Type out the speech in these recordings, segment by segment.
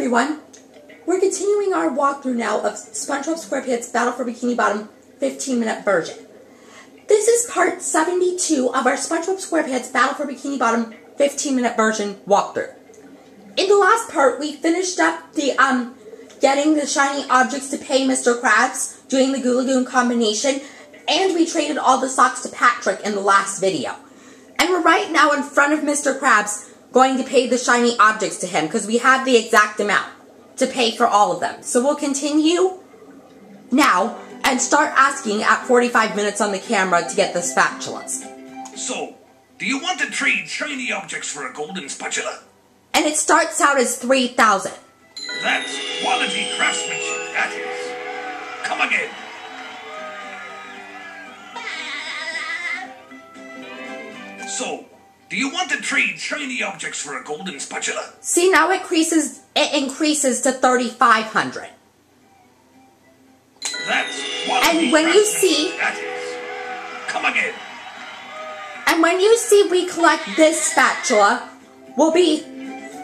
everyone. We're continuing our walkthrough now of SpongeBob Squarepants Battle for Bikini Bottom 15-minute version. This is part 72 of our SpongeBob Squarepants Battle for Bikini Bottom 15-minute version walkthrough. In the last part, we finished up the getting the shiny objects to pay Mr. Krabs, doing the Goo Lagoon combination, and we traded all the socks to Patrick in the last video. And we're right now in front of Mr. Krabs, going to pay the shiny objects to him because we have the exact amount to pay for all of them. So we'll continue now and start asking at 45 minutes on the camera to get the spatulas. So, do you want to trade shiny objects for a golden spatula? And it starts out as 3,000. That's quality craftsmanship, that is. Come again. So, do you want to trade shiny objects for a golden spatula? See, now it increases to 3,500. That's quality and when you see, that is. Come again. And when you see we collect this spatula, we'll be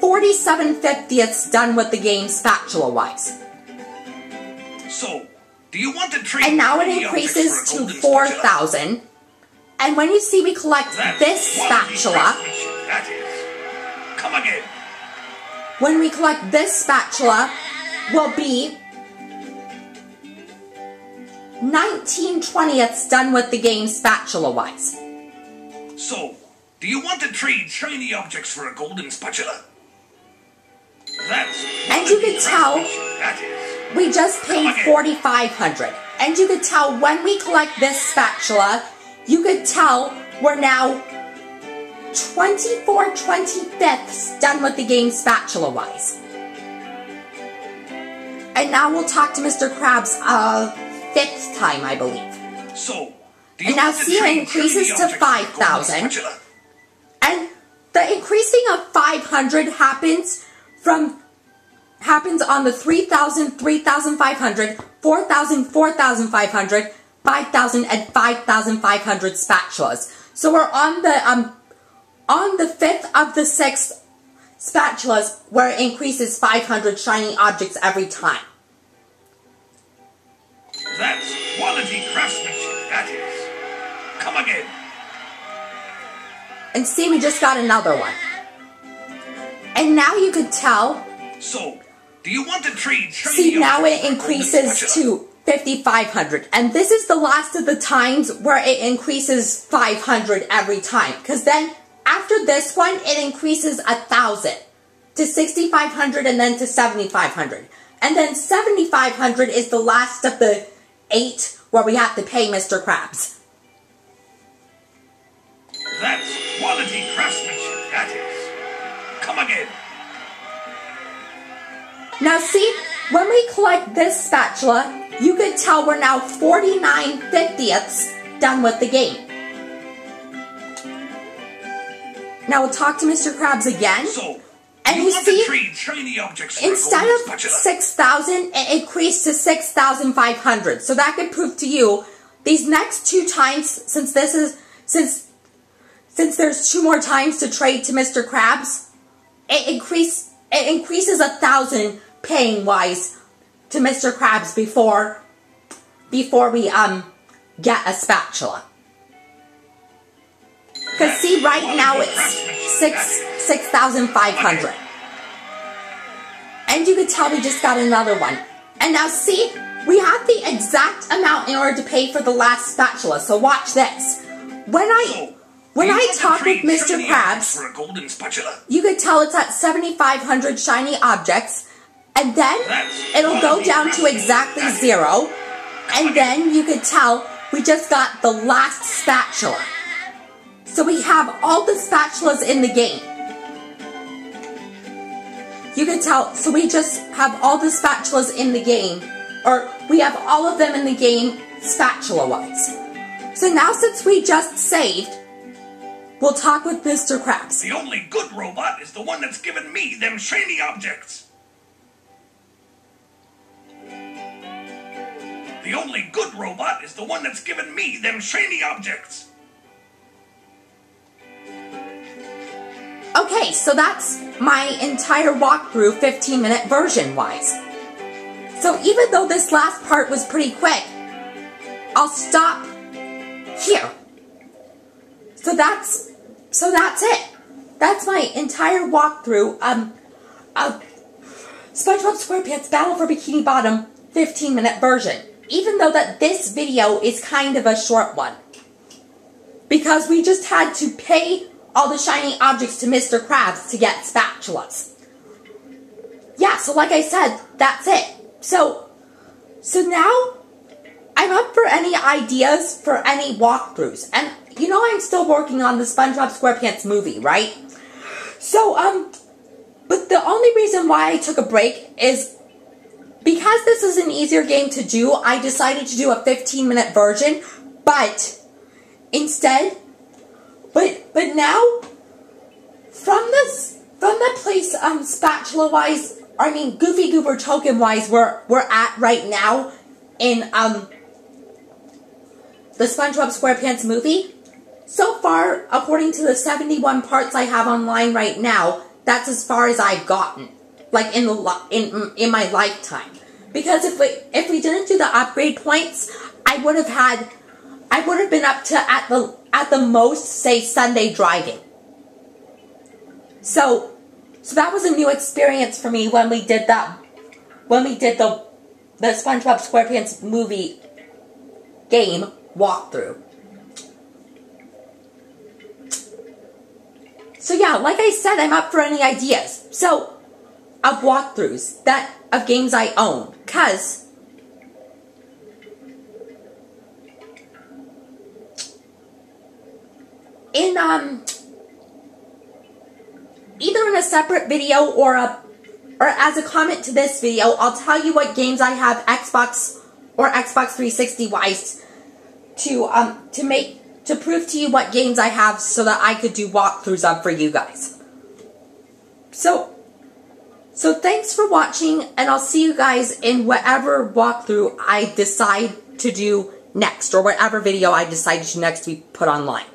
47/50ths done with the game spatula-wise. So, do you want to trade? And now it increases to 4,000. And when you see we collect this spatula, that is. Come again. When we collect this spatula, will be 19/20ths done with the game spatula-wise. So, do you want to trade shiny objects for a golden spatula? That's and you could tell that is. We just paid 4,500. And you could tell when we collect this spatula, you could tell we're now 24/25ths done with the game spatula-wise. And now we'll talk to Mr. Krabs a 5th time, I believe. So, do you and now see it increases to 5,000. And the increasing of 500 happens on the 3,000, 3,500, 4,000, 4,500, 5,000 and 5,500 spatulas. So we're on the 5th of the 6th spatulas where it increases 500 shiny objects every time. That's quality craftsmanship, that is. Come again. And see, we just got another one. And now you could tell. So, do you want to trade shiny See, now it increases to 5,500. And this is the last of the times where it increases 500 every time. Because then, after this one, it increases 1,000 to 6,500 and then to 7,500. And then 7,500 is the last of the 8 where we have to pay Mr. Krabs. That's quality craftsmanship, that is. Come again. Now see, when we collect this spatula, you could tell we're now 49/50ths done with the game. Now we'll talk to Mr. Krabs again. So, and you want see, to trade shiny objects for instead of 6,000, it increased to 6,500. So that could prove to you, these next 2 times, since there's 2 more times to trade to Mr. Krabs, it increases 1,000 paying wise to Mr. Krabs before we get a spatula. Because see, right now it's 6,500. And you could tell we just got another one. And now see, we have the exact amount in order to pay for the last spatula. So watch this. When I talk with Mr. Krabs, for a golden spatula? You could tell it's at 7,500 shiny objects, and then it'll go down to exactly 0, and then you could tell we just got the last spatula. So we have all the spatulas in the game. You could tell, so we just have all the spatulas in the game, or we have all of them in the game spatula-wise. So now since we just saved, we'll talk with Mr. Krabs. The only good robot is the one that's given me them shiny objects. The only good robot is the one that's given me them shiny objects. Okay, so that's my entire walkthrough 15-minute version-wise. So even though this last part was pretty quick, I'll stop here. So that's it. That's my entire walkthrough of SpongeBob SquarePants Battle for Bikini Bottom 15-minute version. Even though that this video is kind of a short one. Because we just had to pay all the shiny objects to Mr. Krabs to get spatulas. Yeah, so like I said, that's it. So now, I'm up for any ideas for any walkthroughs. And you know I'm still working on the SpongeBob SquarePants movie, right? So, but the only reason why I took a break is because this is an easier game to do, I decided to do a 15-minute version, but instead, but now, from the place, spatula-wise, I mean, Goofy Goober token-wise, we're at right now in, the SpongeBob SquarePants movie. So far, according to the 71 parts I have online right now, that's as far as I've gotten, like in my lifetime. Because if we didn't do the upgrade points, I would have been up to at the most, say, Sunday driving. So that was a new experience for me when we did the SpongeBob SquarePants movie game walkthrough. So yeah, like I said, I'm up for any ideas. So, of walkthroughs, of games I own. Cause in, either in a separate video or as a comment to this video, I'll tell you what games I have Xbox or Xbox 360 wise to prove to you what games I have so that I could do walkthroughs of for you guys. So thanks for watching, and I'll see you guys in whatever walkthrough I decide to do next, or whatever video I decide to next be put online.